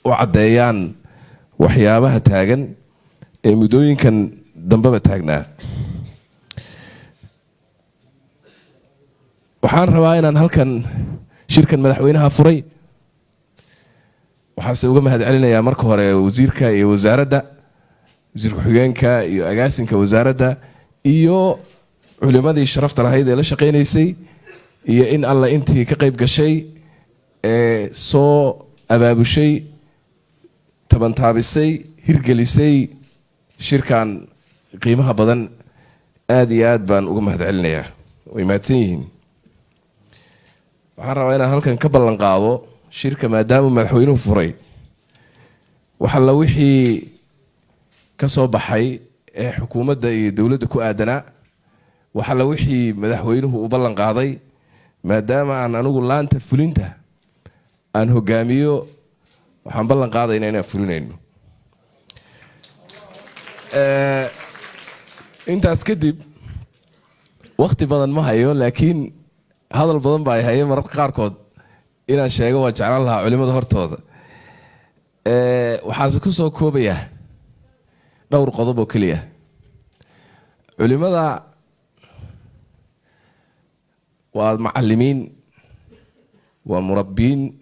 وعديان وحيابها تاجن مدوين كان دنبابة تاجنا وحان رواينا أن هل كان شركة مدحوينها فري وحاسس وجمع هذا علينا يا مركو هراء وزيرك يا وزارة ده وزير حجانك يا أجاسنك وزارة ده إيو علماء دي شرفت على هيدا لا شقين يسي يا إن الله أنت كقيب كشيء سو أباب شيء تبان تابسي هرجلسي شركة قيمها بدن آديات بان وجمع هذا علينا ويماتين waxaan rabaa inaan halkan ka ballan qaado shirka maadaama madaxweynuhu furay waxa la wixii ka soo baxay ee xukuumadda iyo dawladda ku aadanaa waxa la wixii madaxweynuhu u ballan qaaday maadaama aan anigu laanta fulinta aan hogaamiyo waxaan ballan qaadaynaa inaan fulinayno intaas kadib waqti badan ma hayo laakiin هذا البضن باي هاي مرات قاركود إن الشيء هو جعل الله علماء هرتوض وحاسكو سو كوبية دور قضب وكلية علماء والمعلمين والمربين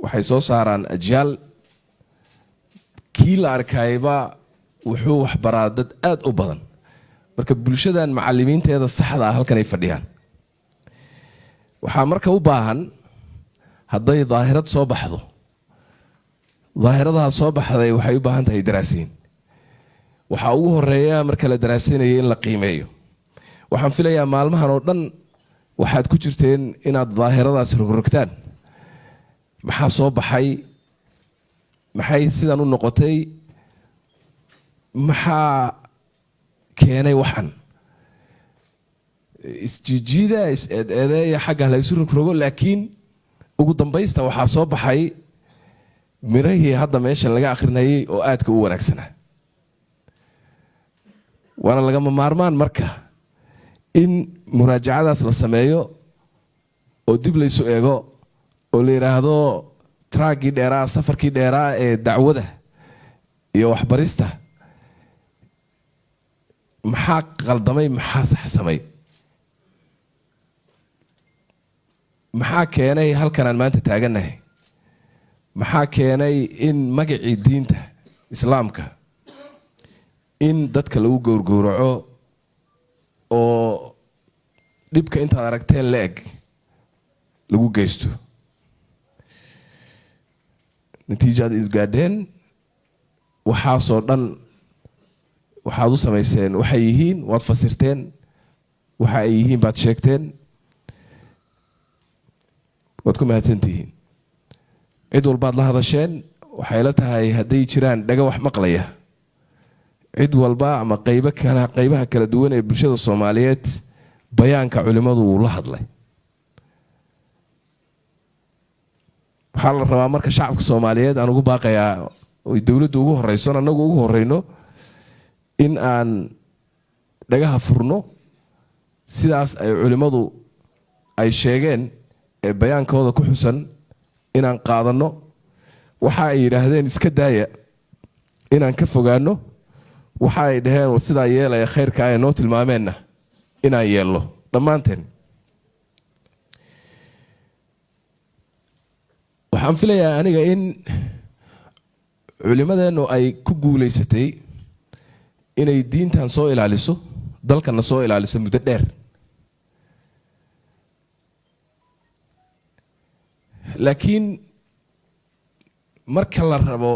وحيسو صاران أجيال كيل أركايبا وحوح برادد آد أبضن مركب بلشدان معلمين تيدا الصحة هل كان يفرديان waxaa marka u baahan haday daahirad soo baxdo daahiradaha soo baxday waxay u baahan tahay daraasiin waxa ugu horeeya marka la daraasinayo in la qiimeeyo waxaan filayaa maalmahan oo dhan waxaad ku jirteen inaad daahiradaas rogrogtaan maxaa soo baxay maxay sidan u noqotay maxaa keenay waxan isjiijida is-eedeeya xagga la isu rogrogo laakiin ugu dambaysta waxaa soo baxay mirahii hadda meeshan laga akhrinayay oo aadka u wanaagsanaa waana lagama maarmaan marka in muraajacadaas la sameeyo oo dib la isu eego oo la yiraahdo traagii dheeraa safarkii dheeraa ee dacwada iyo waxbarista maxaa qaldamay maxaa saxsamay maxaa keenay halkan aan maanta taaganahay maxaa keenay in magacii diinta islaamka in dadka lagu gowrgowraco oo dhibka intaad aragteen la eg lagu geysto natiijada isgaadheen waxaasoo dhan waxaad u samayseen waxay yihiin waad fasirteen waxa ay yihiin baad sheegteen waad ku mahadsantihiin cid walbaad la hadasheen waxay la tahay hadday jiraan dhaga wax maqlaya cid walba ama qaybaha kala duwan ee bulshada Soomaaliyeed bayaanka culimadu uu la hadlay waxaa la rabaa marka shacabka Soomaaliyeed aan ugu baaqayaa oo dawladdu ugu horeyso anagu ugu horeyno in aan dhagaha furno sidaas ay culimadu ay sheegeen ee bayaankooda ku xusan inaan qaadano waxa ay yiraahdeen iska daaya inaan ka fogaano waxa ay dhaheen sida yeelaya khayrka ay noo tilmaameenna inaan yeelo dhamaanteen waxaan filayaa aniga in culimadeenu ay ku guuleysatay inay diintan soo ilaaliso dalkana soo ilaaliso muddo dheer laakiin marka la rabo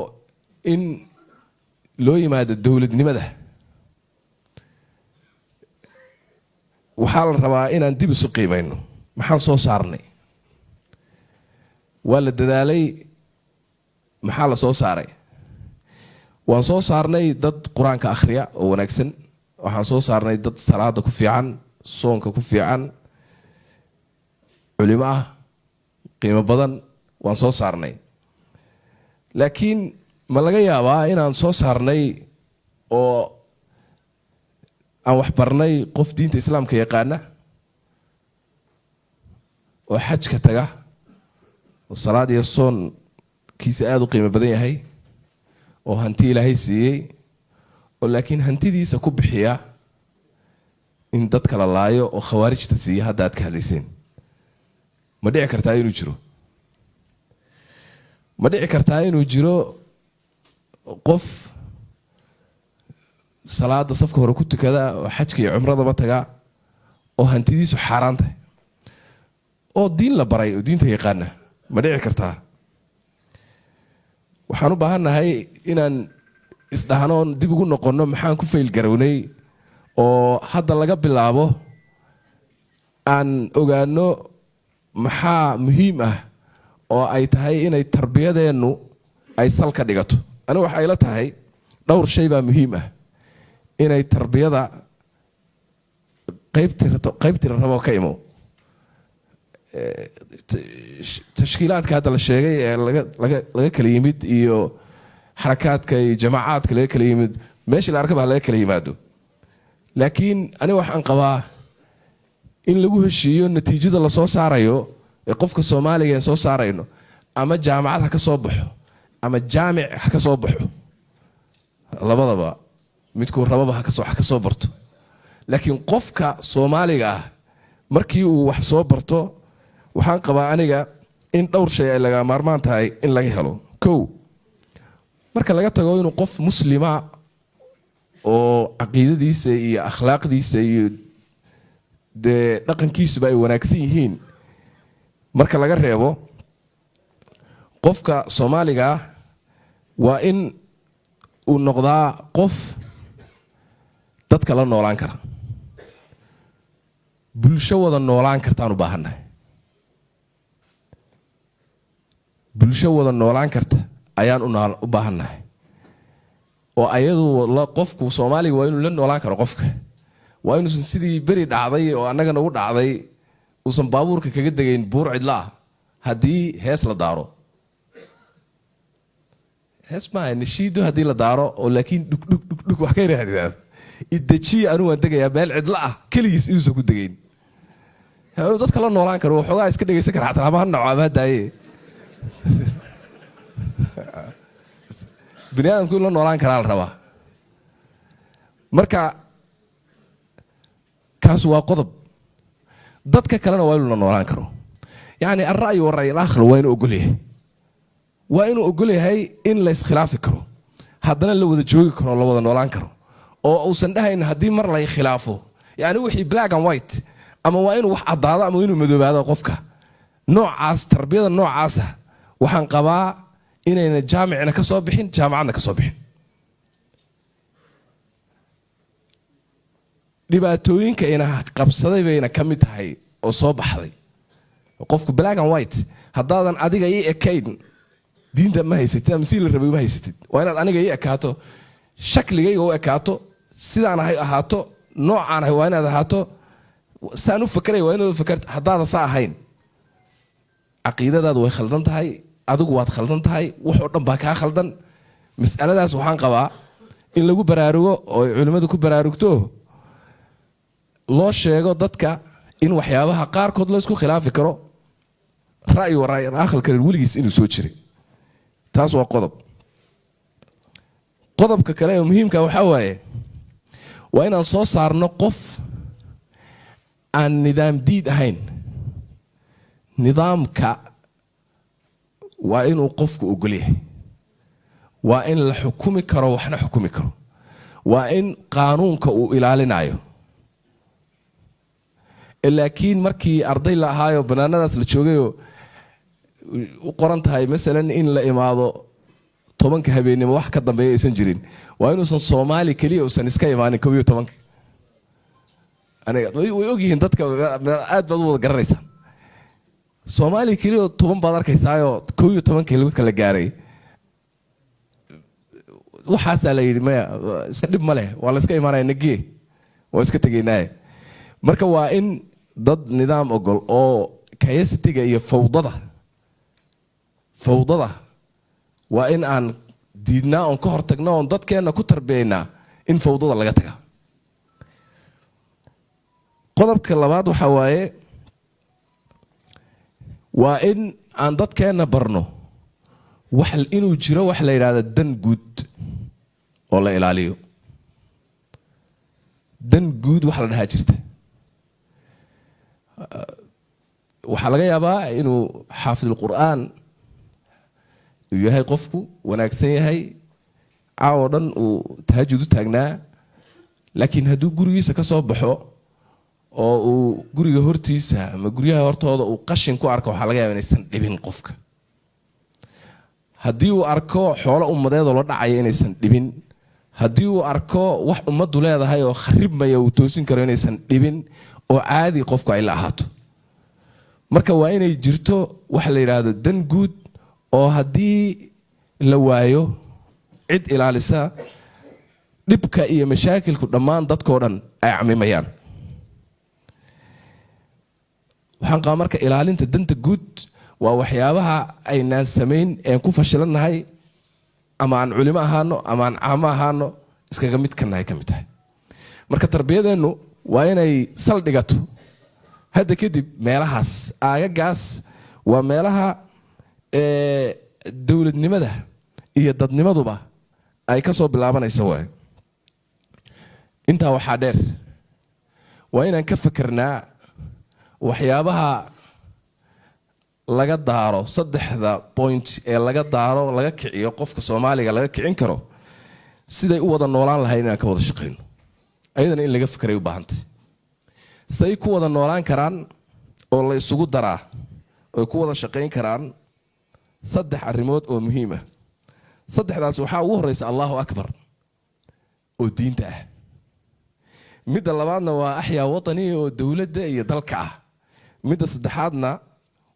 in loo yimaado dawladnimada waxaa la rabaa inaan dib isu qiimayno maxaan soo saarnay waa la dadaalay maxaa la soo saaray waan soo saarnay dad quraanka akhriya oo wanaagsan waxaan soo saarnay dad salaada ku fiican soonka ku fiican culimo ah qiimo badan waan soo saarnay laakiin ma laga yaabaa inaan soo saarnay oo aan wax barnay qof diinta islaamka yaqaana oo xajka taga oo salaad iyo soon kiisa aad u qiimo badan yahay oo hanti Ilaahay siiyay oo laakiin hantidiisa ku bixiya in dad kala laayo oo khawaarijta siiya hadda aad ka hadlayseen ma dhici kartaa inuu jiro ma dhici kartaa inuu jiro qof salaada safka hore ku tukada oo xajka iyo umrada taga oo hantidiisu xaraan tahay oo diin la baray oo diinta yaqaana ma dhici kartaa waxaan u baahanahay inaan isdhahnoon dib ugu noqono maxaan ku fayl garownay oo hadda laga bilaabo aan ogaano maxaa muhiim ah oo ay tahay inay tarbiyadeenu ay sal ka dhigato aniga waxa ay la tahay dhowr shay baa muhiim ah inay tarbiyada qaybtira rabo ka imo tashkiilaadka hadda la sheegay ee laga kala yimid iyo xarakaadka iyo jamaacadka laga kala yimid meesha la arkaba laga kala yimaado laakiin aniga waxaan qabaa in lagu heshiiyo natiijada la soo saarayo ee qofka Soomaaliga soo saarayno ama jaamacad ha ka soo baxo ama jaamic ha ka soo baxo labadaba midku rababa ha ka soo barto laakiin qofka Soomaaliga ah markii uu wax soo barto waxaan qabaa aniga in dhowr shay ay laga maarmaan tahay in laga helo kow marka laga tago inuu qof muslima oo aqeedadiisa iyo akhlaaqdiisa iyo dhaqankiisu ay wanaagsan yihiin marka laga reebo qofka Soomaaliga waa in uu noqdaa qof dadka la noolaan kara bulsho wada noolaan kartaan u baahanahay bulsho wada noolaan karta ayaan u baahanahay oo ayadu qofku Soomaaliga waa inuu la noolaan karo qofka waa inuu sidii bari dhacday oo anaga nagu dhacday uusan baabuurka kaga degayn buur cidla hadii hees la daaro hees ma nishiido hadii la daaro oo laakiin dhug wax ka yiraahdaa idaji anu waan degayaa meel cidla kaligiis inuu ku degayn dadka la noolaan karo xogaa iska dhageysan kara xataa ma nooca daaye bini'aadamku la noolaan kara la rabaa marka kaas waa qodob dadka kalena waa inuu la noolaan karo yani ar-ra'yi war-ra'yi al-aakhar waa inuu ogol yahay in la iskhilaafi karo haddana la wada joogi karo la wada noolaan karo oo uusan dhahayn haddii mar la khilaafo yani wixii black and white ama waa inuu wax cadaado ama inuu madoobaado qofka noocaas tarbiyada noocaas waxaan qabaa inayna jaamicna ka soo bixin jaamacadna ka soo bixin dhibaatooyinka ina qabsaday bayna ka mid tahay oo soo baxday qofku black and white haddaadan adiga ii ekayn diinta ma haysatid ama si la rabay ma haysatid waa inaad aniga ii ekaato shakligayga u ekaato sidaan ahay ahaato noocaan ahay waa inaad ahaato saan u fakiray waa inaad u fakarto haddaada saa ahayn caqiidadaadu way khaldan tahay adigu waad khaldan tahay wax oo dhan baa kaa khaldan mas'aladaas waxaan qabaa in lagu baraarugo oo culimadu ku baraarugto loo sheego dadka in waxyaabaha qaarkood la isku khilaafi karo ra'yi war-ra'yi al-aakhar kale weligiis inuu soo jiray taas waa qodobka kale ee muhiimka waxaa waaye waa inaan soo saarno qof aan nidaam diid ahayn nidaamka waa inuu qofku ogol yahay waa in la xukumi karo waxna xukumi karo waa in qaanuunka uu ilaalinayo laakiin markii arday la ahaayo banaanadaas la joogayo u qoran tahay masalan in la imaado 10 habeenimo wax ka dambeeyo aysan jirin waa inuusan Soomaali kaliya uusan iska imaanin 11 aniga way ogyihiin dadka aad baad u wada garanaysaa Soomaali kaliya 10 baad arkaysaayo 11 lagu kala gaaray waxaas la yiri ma iska dhib ma leh waa la iska imaanay nagee waa iska tageynaa marka waa in dad nidaam ogol oo kayasitiga iyo fawdada waa in aan diidnaa oon ka hortagno oon dadkeena ku tarbiyaynaa in fawdada laga taga qodobka labaad waxa waaye waa in aan dadkeena barno wax inuu jiro wax la yiraahdo dan guud oo la ilaaliyo dan guud wax la dhaha jirta waxa laga yaabaa inuu xaafid qur'aan yahay qofku wanaagsan yahay caawo dhan uu tahajjud u taagnaa laakiin hadduu gurigiisa ka soo baxo oo uu guriga hortiisa ama guryaha hortooda uu qashin ku arko waxa laga yaabaa inaysan dhibin qofka haddii uu arko xoolo ummadeed oo la dhacay inaysan dhibin haddii uu arko wax ummadu leedahay oo kharibmaya uu toosin karo inaysan dhibin oo caadi qofku ay la ahaato marka waa inay jirto wax la yiraahdo dan guud oo haddii la waayo cid ilaalisa dhibka iyo mashaakilku dhammaan dadkoo dhan ay camimayaan waxaan qabaa marka ilaalinta danta guud waa waxyaabaha aynaan samayn een ku fashilanahay ama aan culimo ahaano ama aan caamo ahaano iskaga mid ka nahay ka mid tahay marka tarbiyadeennu waa inay saldhigato hadda kadib meelahaas aagagaas waa meelaha dowladnimada iyo dadnimaduba ay ka soo bilaabanayso waay intaa waxaa dheer waa inaan ka fakernaa waxyaabaha laga daaro saddexda point ee laga daaro laga kiciyo qofka Soomaaliga laga kicin karo siday u wada noolaan lahayn inaan ka wada shaqeyno ayadana in laga fikray u baahantay say ku wada noolaan karaan oo la isugu daraa oo ku wada shaqeyn karaan saddex arrimood oo muhiim ah saddexdaas waxa ugu horeysa Allahu Akbar oo diinta ah midda labaadna waa axyaa wadani oo dawladda iyo dalka ah midda saddexaadna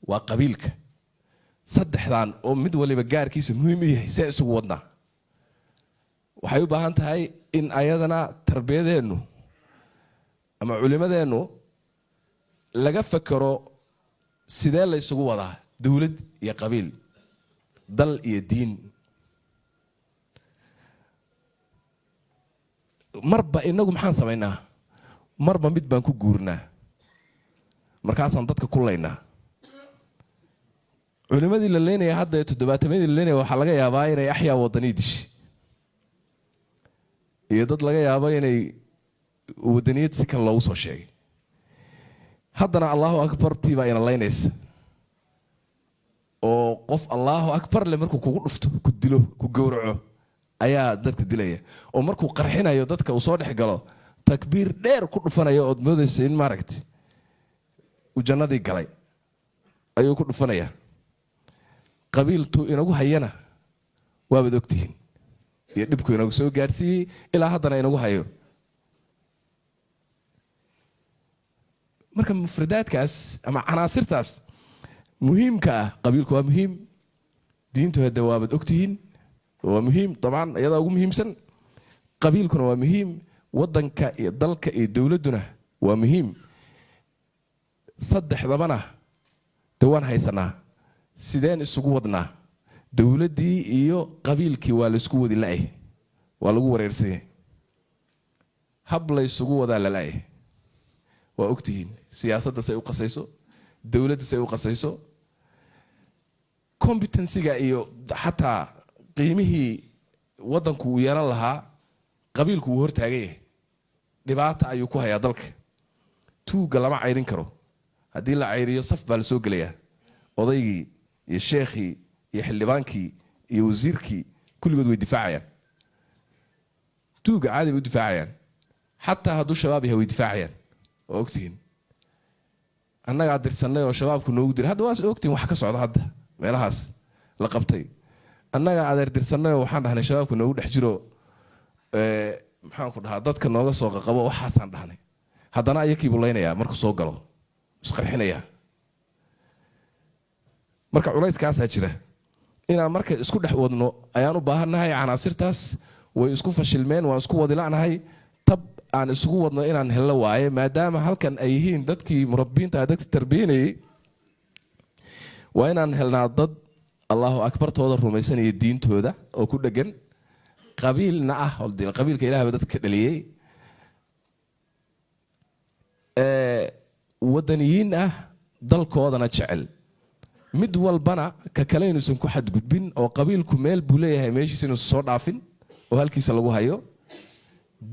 waa qabiilka saddexdan oo mid waliba gaarkiisa muhiim u yahay si isugu wadnaa waxay u baahan tahay in ayadana tarbiyadeennu ama culimadeennu laga fakaro sidee la isugu wadaa dawlad iyo qabiil dal iyo diin marba inagu maxaan sameynaa marba mid baan ku guurnaa markaasaan dadka ku leynaa culimadii la leenaya hadda 700 la leenaya waxa laga yaabaa inay axyaa wadani dishi iyo dad laga yaabaa inay wadaniyad si kale loogu soo sheegay haddana Allahu Akbar tiiba ina leynaysa oo qof Allahu Akbar le markuu kugu dhufto ku dilo ku gowraco ayaa dadka dilaya oo markuu qarxinayo dadka uu soo dhex galo takbiir dheer ku dhufanayo oo moodaysa in maaragti uu jannadii galay ayuu ku dhufanaya qabiiltu inagu hayana waa wada ogtihiin iyo dhibku inagu soo gaarsiiyay ilaa haddana inagu hayo marka mufradaadkaas ama canaasirtaas muhiimka ah qabiilku waa muhiim diintu hadda waa wada ogtihiin waa muhiim طبعا iyada ugu muhiimsan qabiilkuna waa muhiim wadanka iyo dalka iyo dawladuna waa muhiim saddexdabana dawaan haysanaa sideen isugu wadnaa dawladii iyo qabiilkii waa la isku wadi laay waa lagu wareersay hab la isugu wada laay waa ogtihiin siyaasadda say u qasayso dawladda say u qasayso competency-ga iyo xataa qiimihii wadanku uu yeelan lahaa qabiilku uu hortaagay dhibaata ayuu ku hayaa dalka tuuga lama cayrin karo haddii la cayriyo saf baa la soo gelayaa odaygii iyo sheekhii iyo xildhibaankii iyo wasiirkii kulligood way difaacayaan tuuga caadi bay u difaacayaan xataa hadduu shabaab yahay way difaacayaan waa ogtihiin annagaa dirsanay oo shabaabku noogu diray hadda waa ogtihiin wax ka socda hadda meelahaas la qabtay annaga adeer dirsanay waxaan dhahnay shabaabku noogu dhex jiro maxaan ku dhahaa dadka nooga soo qaqabo waxaasaan dhahnay haddana ayakii buu leynayaa markuu soo galo isqarxinayaa marka culayskaasaa jira inaan marka isku dhex wadno ayaan u baahannahay canaasirtaas way isku fashilmeen waan isku wadi la'nahay tab aan isugu wadno inaan hello waaye maadaama halkan ay yihiin dadkii murabbiinta dadka tarbiyanayay waa inaan helnaa dad Allahu Akbar tooda rumaysanaya diintooda oo ku dhagan qabiilna ah oo qabiilka Ilaahay dadka dhaliyay wadaniyiin ah dalkoodana jecel mid walbana ka kale inuusan ku xadgudbin oo qabiilku meel buu leeyahay meeshiisa inuusan soo dhaafin oo halkiisa lagu hayo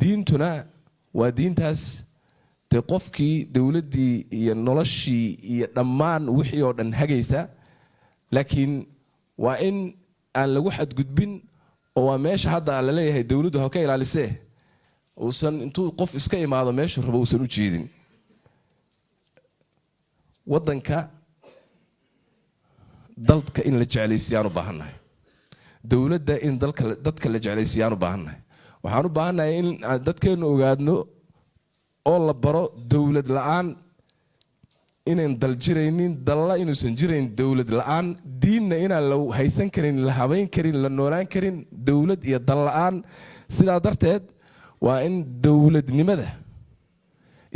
diintuna waa diintaas de qofkii dawladdii iyo noloshii iyo dhammaan wixii oo dhan hagaysa laakiin waa in aan lagu xadgudbin oo waa meesha hadda la leeyahay dawladdu ha ka ilaalisee uusan intuu qof iska imaado meesha rabo uusan u jeedin waddanka dalka in la jeclaysiiyaan u baahannahay dawladda in dadka la jeclaysiiyaan u baahannahay waxaan u baahannahay in dadkeenu ogaadno oo la baro dawlad la'aan inaan dal jiraynin dalla inuusan jirayn dawlad la'aan diinna inaan la haysan karin la habayn karin la noolaan karin dawlad iyo dal la'aan sidaa darteed waa in dawladnimada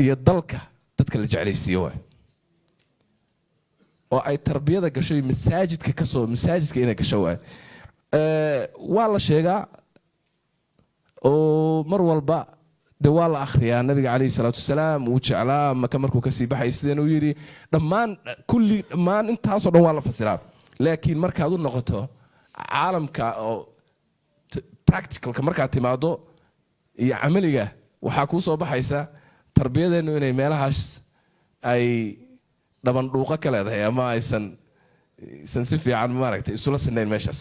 iyo dalka dadka la jeclaysiiyo waay oo ay tarbiyada gasho masaajidka ka soo masaajidka inay gasho waay waa la sheegaa oo mar walba de waa la akhriyaa nabiga calayhi salaatu wasalaam uu jeclaa maka markuu kasii baxay sideen uu yidhi dhammaan intaasoo dhan waa la fasiraa laakiin markaad u noqoto caalamka oo practicalka markaad timaado iyo camaliga waxaa kuu soo baxaysa tarbiyadeennu inay meelahaas ay dhabandhuuqo ka leedahay ama aysan si fiican maaragtay isula sinayn meeshaas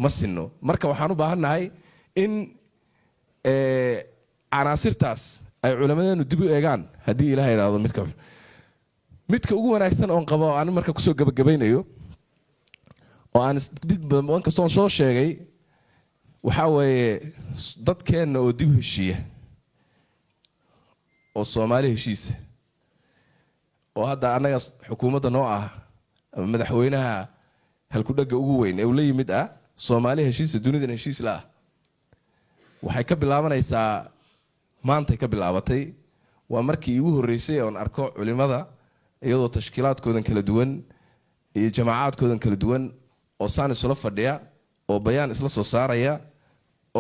ma sinno marka waxaan u baahannahay in canaasirtaas ay culimmadeenu dib u eegaan haddii ilaahay idhaahdo midka ugu wanaagsan oon qabo aan marka kusoo gabagabaynayo oo aan kastoon soo sheegay waxaa weeye dadkeenna oo dib u heshiiya oo soomaali heshiisa oo hadda annaga xukuumadda noo ah ama madaxweynaha halkudhagga ugu weyn ee uu la yimid ah soomaali heshiisa dunidan heshiis la ah waxay ka bilaabanaysaa maantay ka bilaabatay waa markii iigu horreysay oon arko culimmada iyadoo tashkiilaadkoodan kala duwan iyo jamaacaadkoodan kala duwan oo saan isula fadhiya oo bayaan isla soo saaraya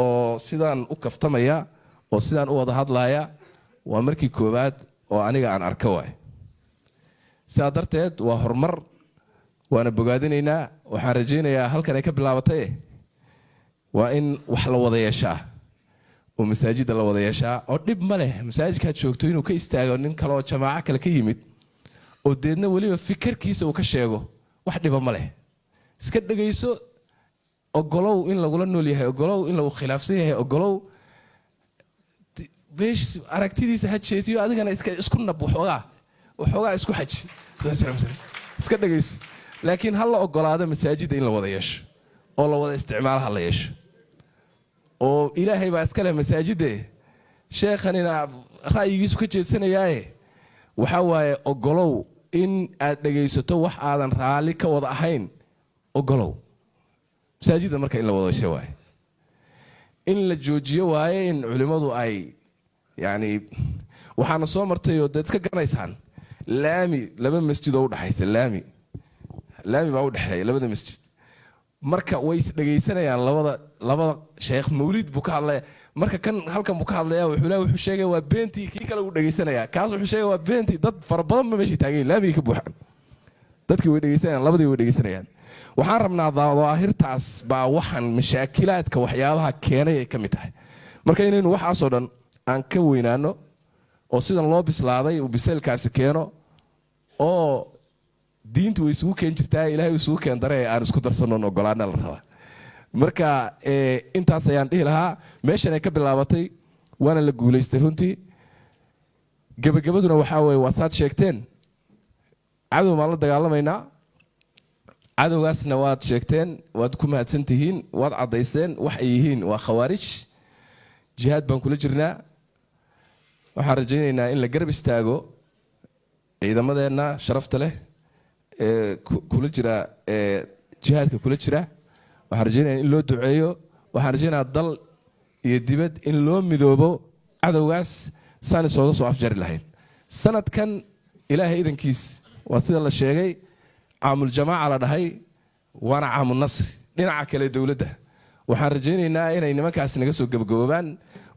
oo sidaan u kaftamaya oo sidaan u wada hadlaya waa markii koowaad oo aniga aan arko waay sidaa darteed waa horumar waana bogaadinaynaa waxaan rajaynayaa halkan ay ka bilaabatay waa in wax la wada yeeshaa oo masaajidda la wada yeeshaa oo dhib ma leh masaajidkaad joogto inuu ka istaago nin kale oo jamaaco kale ka yimid oo deedna weliba fikirkiisa uu ka sheego wax dhiba ma leh iska dhegayso ogolow in lagula nool yahay ogolow in lagu khilaafsan yahay ogolow aragtidiisa ha jeetiyo adigana isku nab waxoogaa isku xaji iska dhegayso laakiin ha la ogolaado masaajidda in la wada yeesho oo la wada isticmaalaha la yeesho oo ilaahay baa iska leh masaajidde sheekhanina ra'yigiisu ka jeedsanayaaye waxaa waaye ogolow in aad dhegaysato wax aadan raalli ka wada ahayn ogolow masaajidda marka in la wada yeesho waaye in la joojiyo waaye in culimmadu ay yacni waxaana soo martay oo deed iska garanaysaan laami laba masjid oo u dhaxaysa laami baa u dhexeeya labada masjid marka way is dhagaysanayaan labada sheekh mawlid buu ka hadlaya marka kan halkan buu ka hadlaya wuxuu sheegay waa beentii kii kale uu dhagaysanaya kaas wuxuu sheegay waa beentii dad fara badan ma meeshii taagay laamigii ka buuxan dadkii way dhagaysanayaan labadii way dhagaysanayaan waxaan rabnaa daahirtaas baa waxaan mashaakilaadka waxyaabaha keenay ay ka mid tahay marka inaynu waxaasoo dhan aan ka weynaano oo sidan loo bislaaday uu biseelkaasi keeno oo diintu way isugu keen jirtaa ilaahay uu isugu keen dare aan isku darsanno ogolaana la rabaa marka intaas ayaan dhihi lahaa meeshan ay ka bilaabatay waana la guulaystay runtii gabagabaduna waxaa weeye waasaad sheegteen cadow maan la dagaalamaynaa cadowgaasna waad sheegteen waad ku mahadsan tihiin waad caddayseen wax ay yihiin waa khawaarij jihaad baan kula jirnaa waxaan rajaynaynaa in la garab istaago ciidamadeenna sharafta leh kula jira jihaadka kula jira waxaan rajaynayaa in loo duceeyo waxaan rajaynayaa dal iyo dibad in loo midoobo cadowgaas saan isooga soo afjari lahayn sanadkan ilaahay idankiis waa sida la sheegay caamul jamaaca la dhahay waana caamul nasri dhinaca kale dowladda waxaan rajaynaynaa inay nimankaas naga soo gabagaboobaan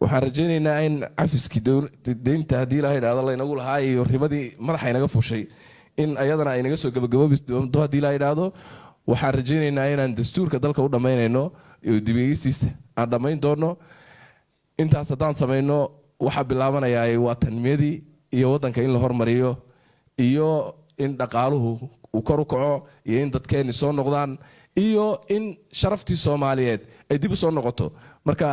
waxaan rajaynaynaa in cafiskii deynta haddii ilaahay idhaahdo laynagu lahaa iyo ribadii madaxa inaga fushay in ayadana ay naga soo gabagaboobi doonto haddii la yidhaahdo waxaan rajaynaynaa inaan dastuurka dalka u dhammaynayno iyo dib-u-eegistiisa aan dhammayn doono intaas haddaan samayno waxaa bilaabanayaa waa tanmiyadii iyo waddanka in la hormariyo iyo in dhaqaaluhu uu kor u kaco iyo in dadkeenni soo noqdaan iyo in sharaftii Soomaaliyeed ay dib u soo noqoto marka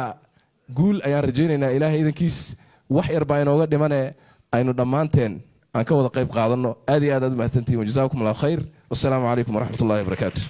guul ayaan rajaynaynaa ilaahay idankiis wax yar baa inooga dhimane aynu dhammaanteen aan ka wada qayb qaadano aad iyo aad mahadsantihiin wajazaakum allah khayr wassalaamu calaykum waraxmatullaahi wabarakaatuh